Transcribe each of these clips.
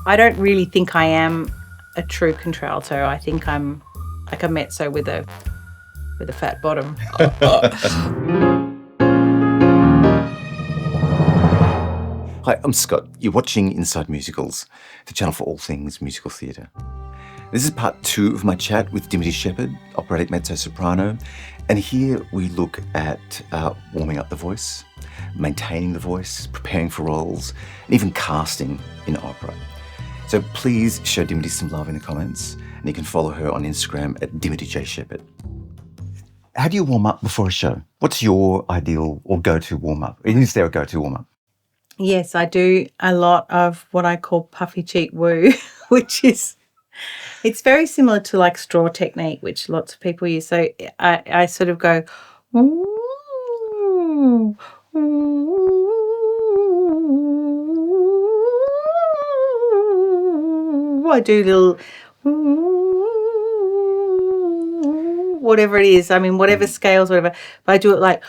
I don't really think I am a true contralto. I think I'm like a mezzo with a fat bottom. Hi, I'm Scott. You're watching Inside Musicals, the channel for all things musical theatre. This is part 2 of my chat with Dimity Shepherd, operatic mezzo-soprano, and here we look at warming up the voice, maintaining the voice, preparing for roles, and even casting in opera. So please show Dimity some love in the comments, and you can follow her on Instagram at Dimity J Shepherd. How do you warm up before a show? What's your ideal or go-to warm-up? Is there a go-to warm-up? Yes, I do a lot of what I call puffy cheek woo, which is, it's very similar to like straw technique, which lots of people use. So I sort of go, ooh, ooh. I do little, ooh, whatever it is. I mean, whatever scales, whatever. But I do it like,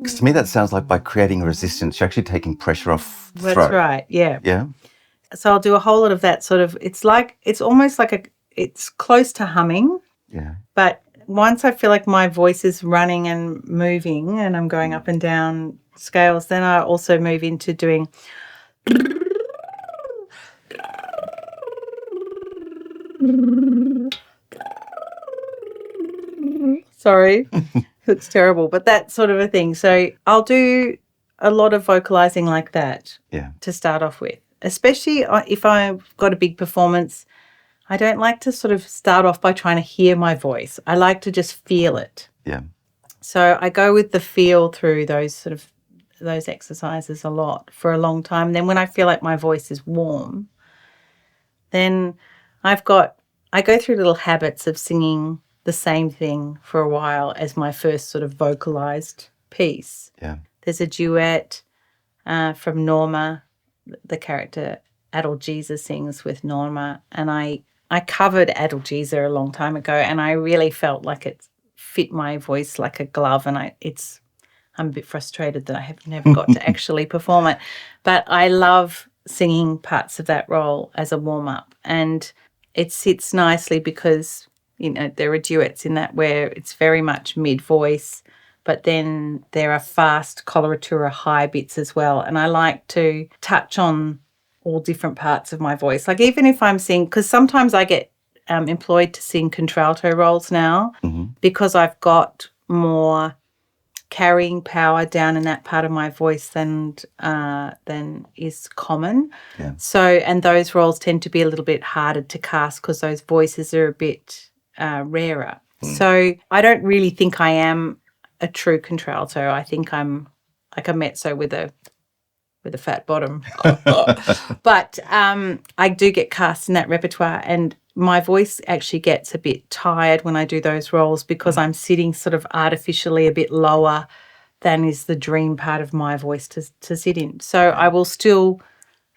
Because to me, that sounds like by creating a resistance, you're actually taking pressure off the throat. that's right, yeah. Yeah? So I'll do a whole lot of that sort of, it's almost like it's close to humming, Yeah. but once I feel like my voice is running and moving and I'm going up and down scales, then I also move into doing sorry, it's terrible, but that sort of a thing. So I'll do a lot of vocalizing like that to start off with, especially if I've got a big performance. I don't like to sort of start off by trying to hear my voice. I like to just feel it. Yeah. So I go with the feel through those exercises a lot for a long time. Then when I feel like my voice is warm, then I go through little habits of singing the same thing for a while as my first sort of vocalized piece. Yeah. There's a duet from Norma, the character Adalgisa sings with Norma, and I covered Adalgisa a long time ago, and I really felt like it fit my voice like a glove, and I'm a bit frustrated that I have never got to actually perform it. But I love singing parts of that role as a warm-up, and it sits nicely because, you know, there are duets in that where it's very much mid-voice, but then there are fast coloratura high bits as well. And I like to touch on all different parts of my voice. Like even if I'm singing, because sometimes I get employed to sing contralto roles now because I've got more carrying power down in that part of my voice than is common. Yeah. So, and those roles tend to be a little bit harder to cast because those voices are a bit rarer. So I don't really think I am a true contralto. I think I'm like a mezzo with a fat bottom. But I do get cast in that repertoire, and my voice actually gets a bit tired when I do those roles because I'm sitting sort of artificially a bit lower than is the dream part of my voice to sit in. So I will still,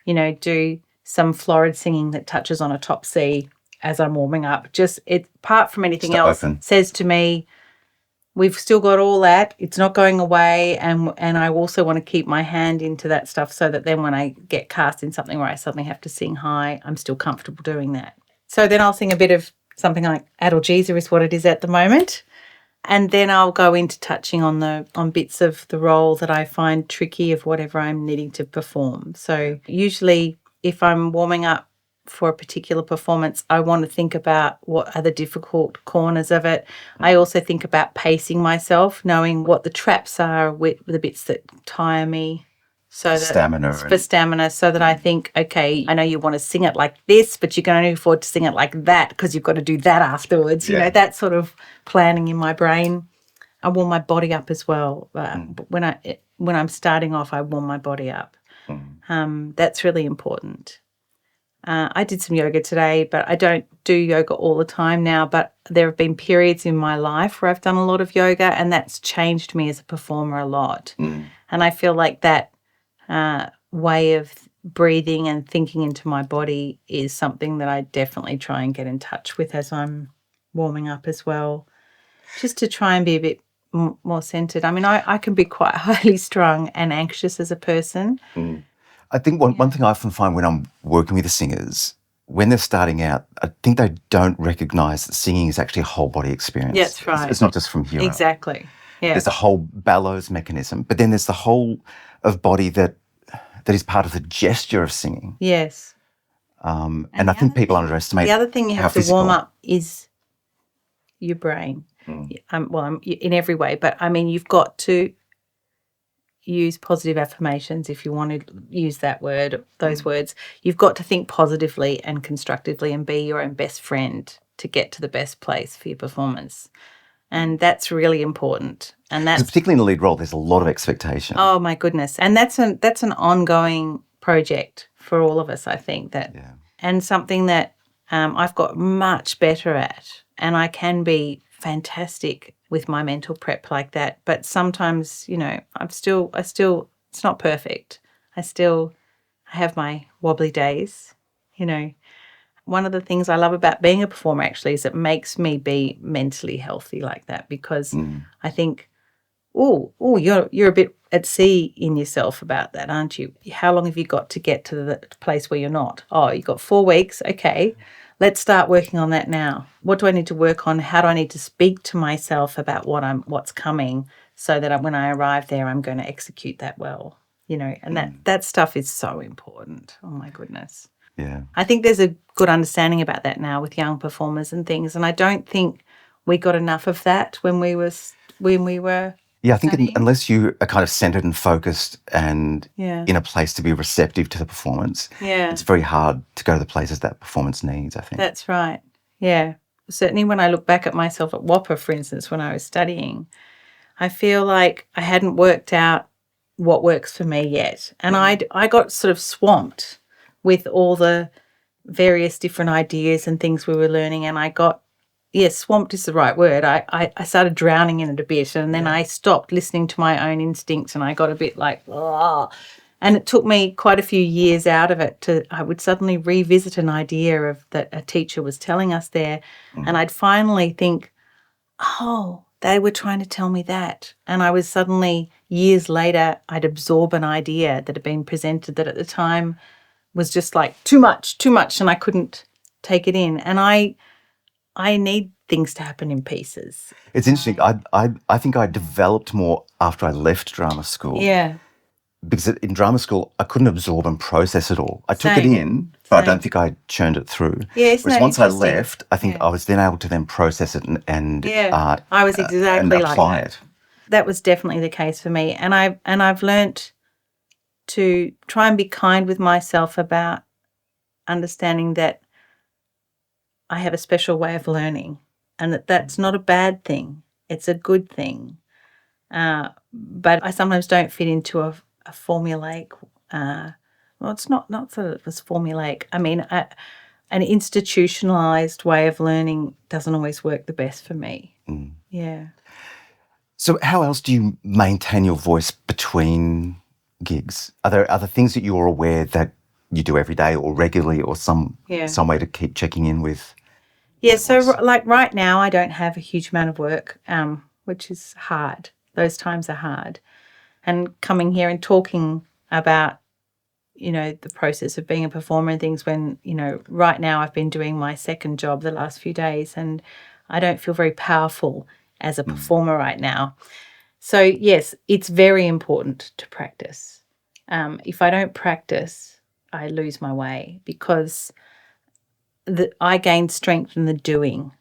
you know, do some florid singing that touches on a top C as I'm warming up. Just apart from anything else, says to me, we've still got all that. It's not going away, and I also want to keep my hand into that stuff so that then when I get cast in something where I suddenly have to sing high, I'm still comfortable doing that. So then I'll sing a bit of something like Adalgisa is what it is at the moment, and then I'll go into touching on bits of the role that I find tricky of whatever I'm needing to perform. So usually if I'm warming up for a particular performance, I want to think about what are the difficult corners of it. I also think about pacing myself, knowing what the traps are with the bits that tire me. So for stamina, so that I think, okay, I know you want to sing it like this, but you can only afford to sing it like that because you've got to do that afterwards. You know, that sort of planning in my brain. I warm my body up as well. When I'm starting off, I warm my body up. That's really important. I did some yoga today, but I don't do yoga all the time now. But there have been periods in my life where I've done a lot of yoga, and that's changed me as a performer a lot. And I feel like that way of breathing and thinking into my body is something that I definitely try and get in touch with as I'm warming up as well, just to try and be a bit more centered. I mean, I can be quite highly strung and anxious as a person. I think one thing I often find when I'm working with the singers, when they're starting out, I think they don't recognise that singing is actually a whole body experience. That's right. It's not just from here. Exactly. Yeah. There's a whole bellows mechanism, but then there's the whole of body that is part of the gesture of singing. Yes. And I think people underestimate the other thing you how have to physical. warm up is your brain. In every way, but I mean, you've got to use positive affirmations if you want to use that word, those words. You've got to think positively and constructively and be your own best friend to get to the best place for your performance. And that's really important. And that's particularly in the lead role, there's a lot of expectation. Oh my goodness. And that's an ongoing project for all of us, I think, and something that I've got much better at, and I can be fantastic with my mental prep like that. But sometimes, I still it's not perfect. I have my wobbly days, One of the things I love about being a performer actually is it makes me be mentally healthy like that, because I think, you're a bit at sea in yourself about that, aren't you? How long have you got to get to the place where you're not? Oh, you've got 4 weeks. Okay, let's start working on that now. What do I need to work on? How do I need to speak to myself about what's coming, so that when I arrive there, I'm going to execute that well, And that stuff is so important. Oh my goodness. Yeah. I think there's a good understanding about that now with young performers and things, and I don't think we got enough of that when we were. Yeah, I think unless you are kind of centered and focused and in a place to be receptive to the performance, it's very hard to go to the places that performance needs, I think. That's right. Yeah. Certainly when I look back at myself at WAPA, for instance, when I was studying, I feel like I hadn't worked out what works for me yet. And I got sort of swamped with all the various different ideas and things we were learning, and I got swamped is the right word. I started drowning in it a bit, and then I stopped listening to my own instincts, and I got a bit like, oh. And it took me quite a few years out of it I would suddenly revisit an idea that a teacher was telling us there, and I'd finally think, oh, they were trying to tell me that. And I was suddenly, years later, I'd absorb an idea that had been presented that at the time was just like too much, and I couldn't take it in. And I need things to happen in pieces. It's interesting. I think I developed more after I left drama school. Yeah. Because in drama school, I couldn't absorb and process it all. I took it in, but I don't think I churned it through. Yeah, isn't Whereas that once I interesting? left, I think I was then able to then process it and I was exactly and like apply that. it. That was definitely the case for me. And I've learnt to try and be kind with myself about understanding that I have a special way of learning, and that's not a bad thing. It's a good thing. But I sometimes don't fit into a formulaic, it's not that it was formulaic. I mean, an institutionalized way of learning doesn't always work the best for me. Yeah. So how else do you maintain your voice between gigs? Are there other things that you're aware that you do every day or regularly, or some way to keep checking in with? Yeah, so like right now I don't have a huge amount of work, which is hard. Those times are hard. And coming here and talking about, the process of being a performer and things when, right now I've been doing my second job the last few days, and I don't feel very powerful as a performer right now. So, yes, it's very important to practice. If I don't practice, I lose my way, because I gain strength in the doing,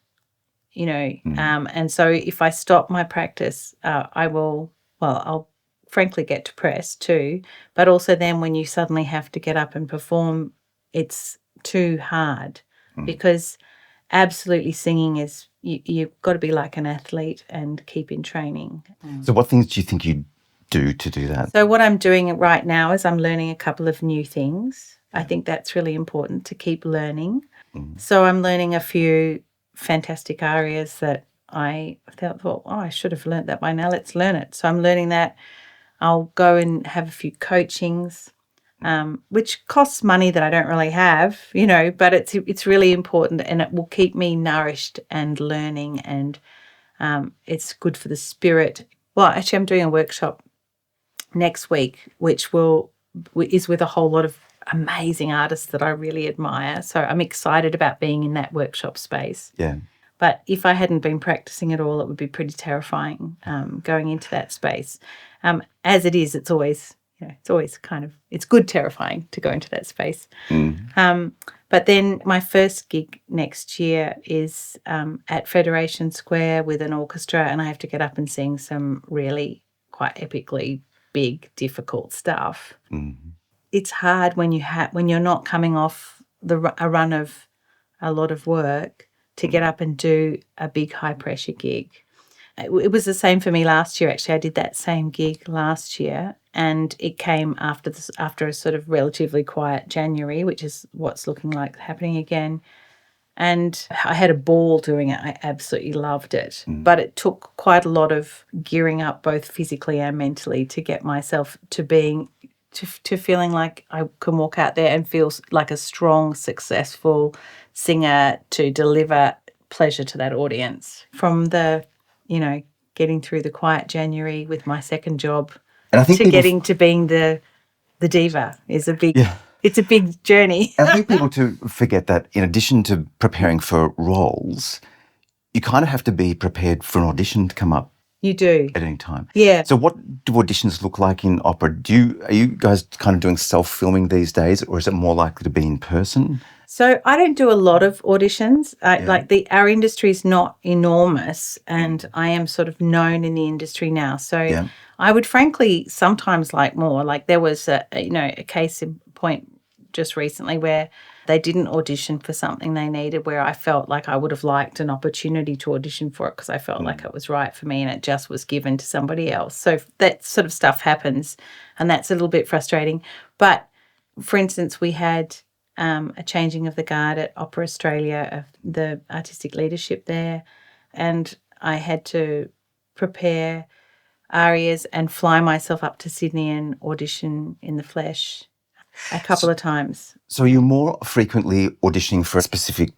and so if I stop my practice, I'll frankly get depressed too. But also then when you suddenly have to get up and perform, it's too hard, because absolutely singing is, you've got to be like an athlete and keep in training. So what things do you think you do to do that? So what I'm doing right now is I'm learning a couple of new things. I think that's really important, to keep learning. So I'm learning a few fantastic arias that I thought, I should have learnt that by now. Let's learn it. So I'm learning that. I'll go and have a few coachings, which costs money that I don't really have, but it's really important, and it will keep me nourished and learning and It's good for the spirit. Well, actually, I'm doing a workshop next week, which is with a whole lot of amazing artists that I really admire. So I'm excited about being in that workshop space. Yeah. But if I hadn't been practicing at all, it would be pretty terrifying going into that space. As it is, it's always it's good terrifying to go into that space. But then my first gig next year is at Federation Square with an orchestra, and I have to get up and sing some really quite epically big, difficult stuff. It's hard when you're not coming off a run of a lot of work to get up and do a big high pressure gig. It was the same for me last year. Actually, I did that same gig last year, and it came after a sort of relatively quiet January, which is what's looking like happening again. And I had a ball doing it. I absolutely loved it. But it took quite a lot of gearing up, both physically and mentally, to get myself to feeling like I can walk out there and feel like a strong, successful singer to deliver pleasure to that audience. From the, getting through the quiet January with my second job And I think to getting to being the diva is a big it's a big journey. And I think people too forget that in addition to preparing for roles, you kind of have to be prepared for an audition to come up. You do. At any time. Yeah. So what do auditions look like in opera? Are you guys kind of doing self-filming these days, or is it more likely to be in person? So I don't do a lot of auditions. Our industry is not enormous, and I am sort of known in the industry now. So I would frankly sometimes like more. Like there was a case in point just recently where they didn't audition for something they needed, where I felt like I would have liked an opportunity to audition for it because I felt like it was right for me, and it just was given to somebody else. So that sort of stuff happens, and that's a little bit frustrating. But for instance, we had a changing of the guard at Opera Australia, of the artistic leadership there, and I had to prepare arias and fly myself up to Sydney and audition in the flesh a couple of times. So you're more frequently auditioning for a specific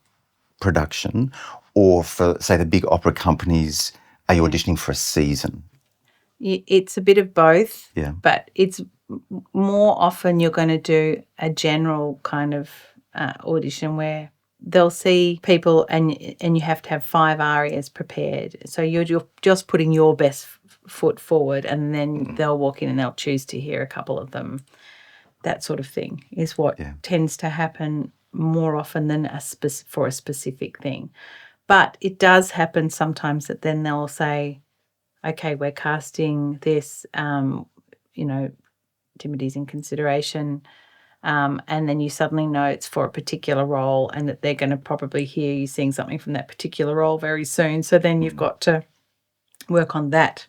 production, or for, say, the big opera companies, are you auditioning for a season? It's a bit of both, but it's more often you're going to do a general kind of audition where they'll see people and you have to have 5 arias prepared. So you're just putting your best foot forward, and then they'll walk in and they'll choose to hear a couple of them. That sort of thing is what tends to happen more often than for a specific thing. But it does happen sometimes that then they'll say, okay, we're casting this, Dimity's in consideration, and then you suddenly know it's for a particular role and that they're going to probably hear you sing something from that particular role very soon. So then you've got to work on that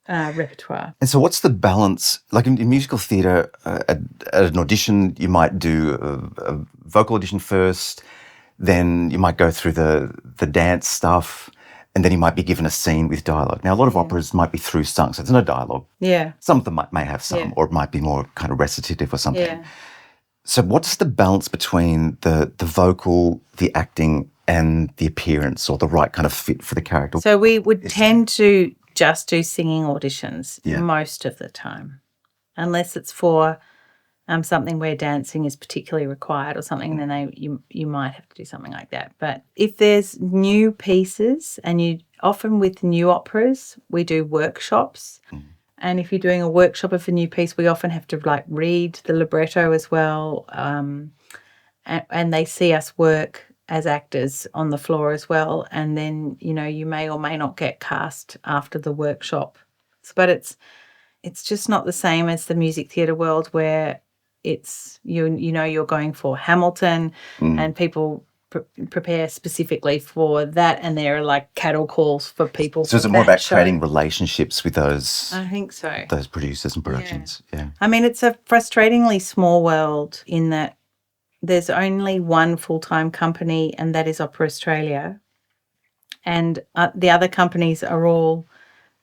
repertoire. And so what's the balance? Like in musical theatre, at an audition, you might do a vocal audition first, then you might go through the dance stuff, and then you might be given a scene with dialogue. Now, a lot of operas might be through sung, so there's no dialogue. Yeah. Some of them may have some, or it might be more kind of recitative or something. Yeah. So what's the balance between the vocal, the acting, and the appearance, or the right kind of fit for the character? So we would tend to just do singing auditions most of the time, unless it's for something where dancing is particularly required or something, then you might have to do something like that. But if there's new pieces, and often with new operas, we do workshops. And if you're doing a workshop of a new piece, we often have to read the libretto as well, and they see us work as actors on the floor as well, and then you may or may not get cast after the workshop. But it's just not the same as the music theatre world, where it's you're going for Hamilton, and people prepare specifically for that, and there are cattle calls for people. So is it more about creating relationships with those? I think so. Those producers and productions. Yeah. I mean, it's a frustratingly small world in that there's only one full-time company, and that is Opera Australia. And the other companies are all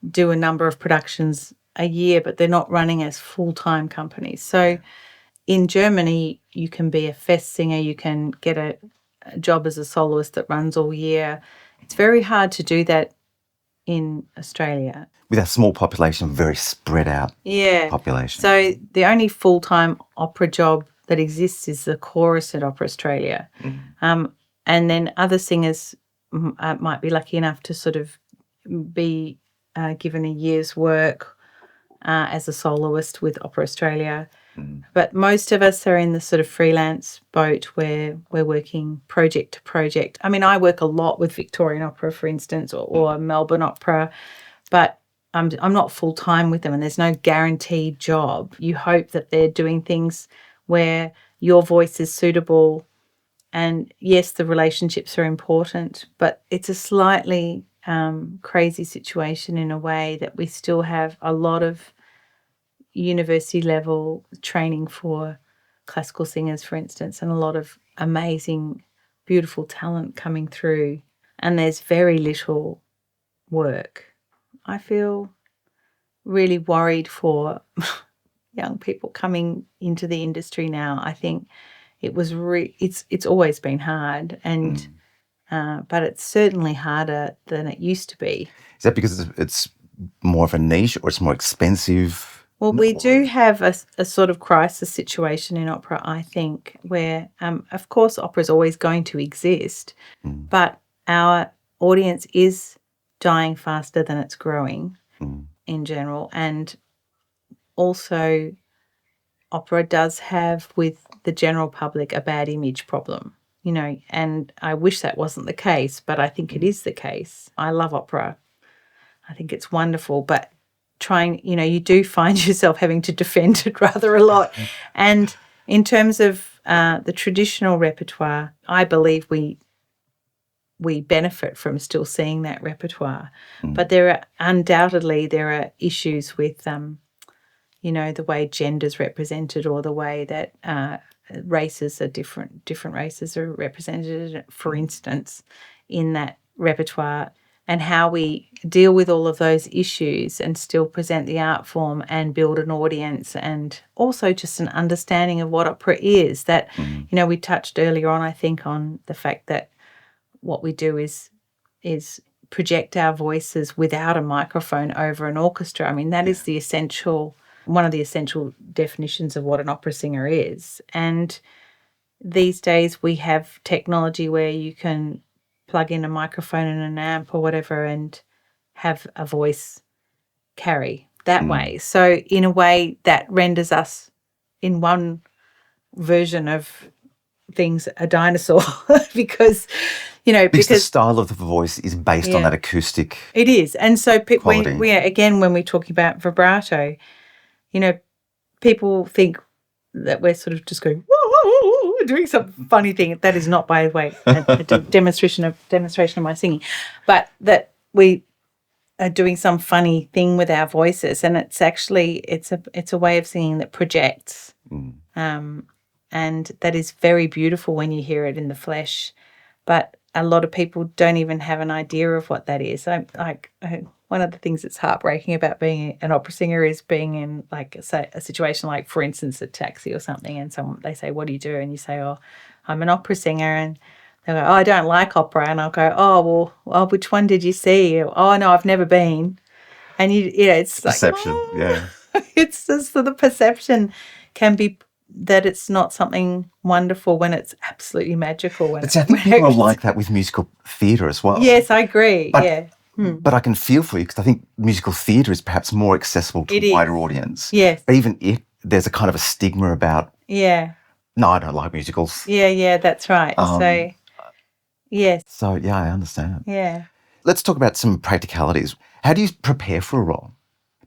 do a number of productions a year, but they're not running as full-time companies. So in Germany, you can be a fest singer, you can get a job as a soloist that runs all year. It's very hard to do that in Australia. With a small population, very spread out population. So the only full-time opera job that exists is the chorus at Opera Australia. And then other singers might be lucky enough to sort of be given a year's work as a soloist with Opera Australia. But most of us are in the sort of freelance boat where we're working project to project. I mean, I work a lot with Victorian Opera, for instance, or Melbourne Opera, but I'm not full-time with them, and there's no guaranteed job. You hope that they're doing things where your voice is suitable. And yes, the relationships are important, but it's a slightly crazy situation in a way that we still have a lot of university level training for classical singers, for instance, and a lot of amazing, beautiful talent coming through. And there's very little work. I feel really worried for young people coming into the industry now. I think it was it's always been hard, and but it's certainly harder than it used to be. Is that because it's more of a niche, or it's more expensive? Well, we do have a sort of crisis situation in opera, I think, where, of course, opera is always going to exist, but our audience is dying faster than it's growing in general. And also, opera does have, with the general public, a bad image problem, you know, and I wish that wasn't the case, but I think it is the case. I love opera. I think it's wonderful, but you do find yourself having to defend it rather a lot. And in terms of the traditional repertoire, I believe we benefit from still seeing that repertoire. But there are issues with, the way gender's represented, or the way that races are different races are represented, for instance, in that repertoire, and how we deal with all of those issues and still present the art form and build an audience, and also just an understanding of what opera is. That, we touched earlier on, I think, on the fact that what we do is project our voices without a microphone over an orchestra. I mean, that is one of the essential definitions of what an opera singer is. And these days we have technology where you can plug in a microphone and an amp or whatever and have a voice carry that way. So in a way that renders us, in one version of things, a dinosaur because the style of the voice is based on that acoustic. It is. And so quality. when we're talking about vibrato, people think that we're sort of just going, whoa, whoa, whoa, doing some funny thing. That is not, by the way, a demonstration of my singing, but that we are doing some funny thing with our voices, and it's actually it's a way of singing that projects, and that is very beautiful when you hear it in the flesh. But a lot of people don't even have an idea of what that is. One of the things that's heartbreaking about being an opera singer is being in, like, say, a situation like, for instance, a taxi or something, and they say, "What do you do?" And you say, "Oh, I'm an opera singer." And they go, "Oh, I don't like opera." And I'll go, "Oh, well, which one did you see?" "Oh, no, I've never been." And it's perception, like, oh. It's just the perception can be that it's not something wonderful when it's absolutely magical. But I think people are like that with musical theatre as well. Yes, I agree. But I can feel for you, because I think musical theatre is perhaps more accessible to a wider audience. Yes. But even if there's a kind of a stigma about, no, I don't like musicals. Yeah, that's right. Yes. So, I understand. Yeah. Let's talk about some practicalities. How do you prepare for a role?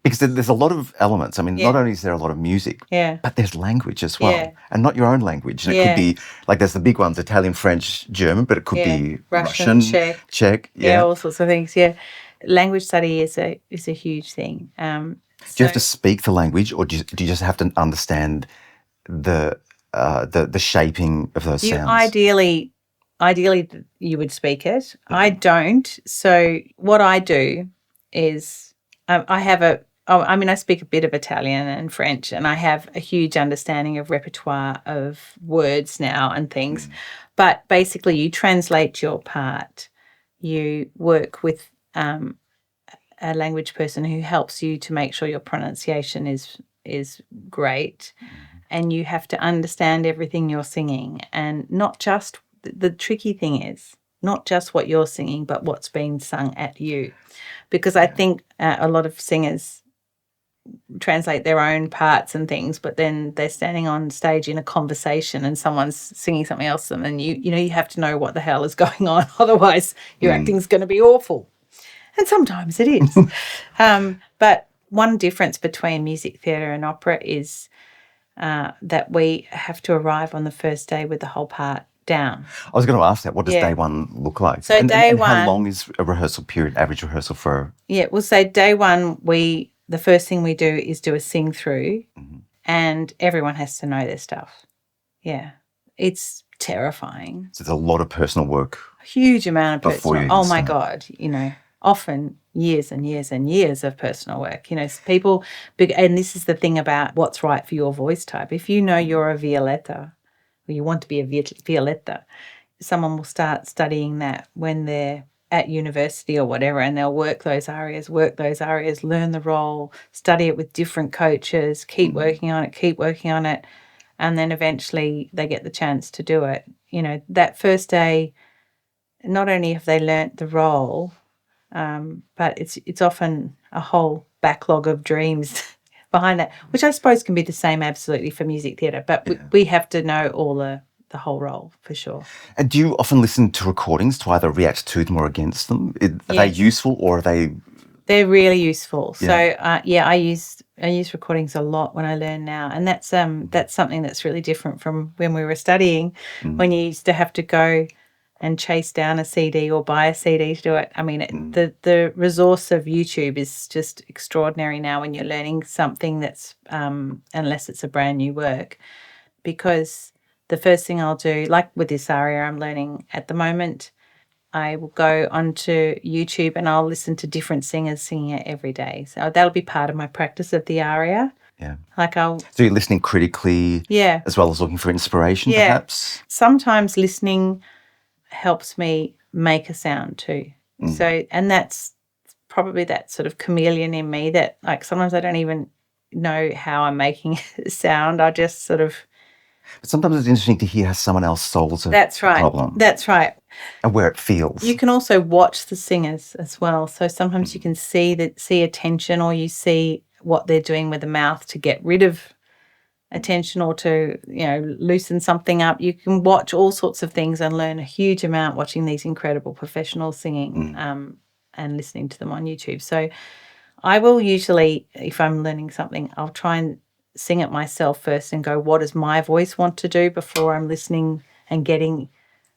Because there's a lot of elements. I mean, not only is there a lot of music, but there's language as well. And not your own language. And it could be, like, there's the big ones, Italian, French, German, but it could be Russian, Czech. Yeah, all sorts of things, Language study is a huge thing. Do you have to speak the language, or do you just have to understand the shaping of those sounds? Ideally, you would speak it. I don't. So what I do is I speak a bit of Italian and French, and I have a huge understanding of repertoire of words now and things. But basically, you translate your part. You work with a language person who helps you to make sure your pronunciation is great, and you have to understand everything you're singing, and not just the tricky thing is not just what you're singing, but what's being sung at you, because I think a lot of singers translate their own parts and things, but then they're standing on stage in a conversation and someone's singing something else, and then you have to know what the hell is going on, otherwise your acting's going to be awful, and sometimes it is. But one difference between music theatre and opera is that we have to arrive on the first day with the whole part down. I was going to ask that. What does day one look like? So and day and one, how long is a rehearsal period, average rehearsal for? Yeah, we'll say day one, the first thing we do is do a sing through, and everyone has to know their stuff. Yeah, it's terrifying. So there's a lot of personal work. A huge amount of personal. Oh my start. God, often years and years and years of personal work. People, and this is the thing about what's right for your voice type. If you know you're a Violetta, or you want to be a Violetta, someone will start studying that when they're at university or whatever, and they'll work those arias, learn the role, study it with different coaches, keep working on it, and then eventually they get the chance to do it. That first day, not only have they learnt the role, but it's often a whole backlog of dreams behind that, which I suppose can be the same absolutely for music theatre, but we have to know all the whole role for sure. And do you often listen to recordings to either react to them or against them? Are they useful, or are they? They're really useful. Yeah. So I use recordings a lot when I learn now, and that's something that's really different from when we were studying, when you used to have to go and chase down a CD or buy a CD to do it. I mean, the resource of YouTube is just extraordinary now when you're learning something that's unless it's a brand new work, because the first thing I'll do, like with this aria I'm learning at the moment, I will go onto YouTube and I'll listen to different singers singing it every day. So that'll be part of my practice of the aria. Yeah. So you're listening critically, as well as looking for inspiration, perhaps? Sometimes listening helps me make a sound too. So, and that's probably that sort of chameleon in me that, like, sometimes I don't even know how I'm making a sound. I just sort of... But sometimes it's interesting to hear how someone else solves a problem. That's right. And where it feels. You can also watch the singers as well. So sometimes you can see a tension, or you see what they're doing with the mouth to get rid of a tension, or to, loosen something up. You can watch all sorts of things and learn a huge amount watching these incredible professionals singing and listening to them on YouTube. So I will usually, if I'm learning something, I'll try and sing it myself first and go, what does my voice want to do, before I'm listening and getting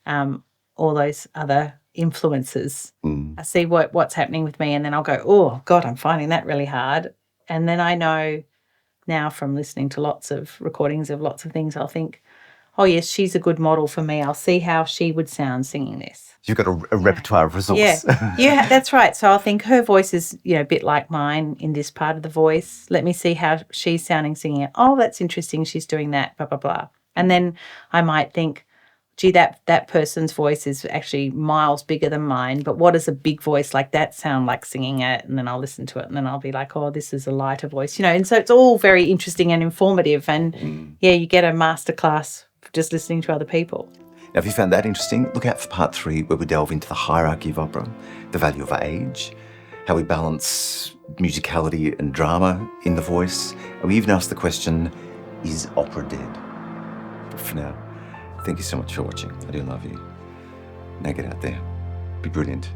all those other influences. I see what's happening with me, and then I'll go, oh, God, I'm finding that really hard. And then I know now from listening to lots of recordings of lots of things, I'll think, oh, yes, she's a good model for me. I'll see how she would sound singing this. You've got a repertoire of resource. Yeah, that's right. So I'll think her voice is, a bit like mine in this part of the voice. Let me see how she's sounding singing it. Oh, that's interesting. She's doing that, blah, blah, blah. And then I might think, gee, that person's voice is actually miles bigger than mine, but what does a big voice like that sound like singing it? And then I'll listen to it, and then I'll be like, oh, this is a lighter voice, and so it's all very interesting and informative, and you get a masterclass for just listening to other people. Now, if you found that interesting, look out for part 3, where we delve into the hierarchy of opera, the value of age, how we balance musicality and drama in the voice, and we even ask the question, is opera dead? But for now, thank you so much for watching. I do love you. Now get out there. Be brilliant.